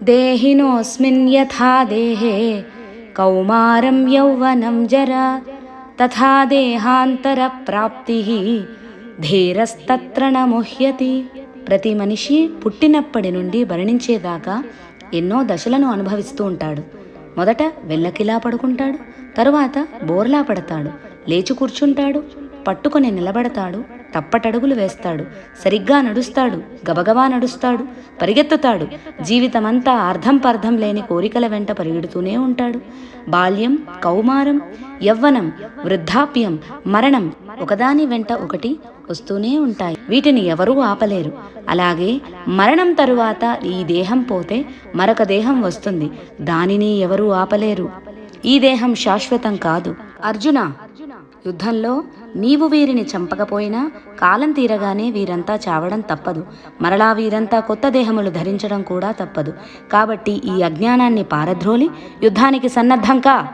దేహినోస్మిన్ యథా దేహే కౌమారం యౌవనం జరా తథా దేహాంతర ప్రాప్తి ధీరస్తత్ర న ముహ్యతి. ప్రతి మనిషి పుట్టినప్పటి నుండి మరణించేదాకా ఎన్నో దశలను అనుభవిస్తూ ఉంటాడు. మొదట వెల్లకిలా పడుకుంటాడు, తరువాత బోర్లా పడతాడు, లేచి కూర్చుంటాడు, పట్టుకొని నిలబడతాడు, తప్పటడుగులు వేస్తాడు, సరిగ్గా నడుస్తాడు, గబగబా నడుస్తాడు, పరిగెత్తుతాడు. జీవితమంతా అర్థం పర్థం లేని కోరికల వెంట పరిగెడుతూనే ఉంటాడు. బాల్యం, కౌమారం, యవ్వనం, వృద్ధాప్యం, మరణం ఒకదాని వెంట ఒకటి వస్తూనే ఉంటాయి. వీటిని ఎవరూ ఆపలేరు. అలాగే మరణం తరువాత ఈ దేహం పోతే మరొక దేహం వస్తుంది. దానిని ఎవరూ ఆపలేరు. ఈ దేహం శాశ్వతం కాదు. అర్జున, యుద్ధంలో నీవు వీరిని చంపకపోయినా కాలం తీరగానే వీరంతా చావడం తప్పదు. మరలా వీరంతా కొత్త దేహములు ధరించడం కూడా తప్పదు. కాబట్టి ఈ అజ్ఞానాన్ని పారద్రోలి యుద్ధానికి సన్నద్ధంకా.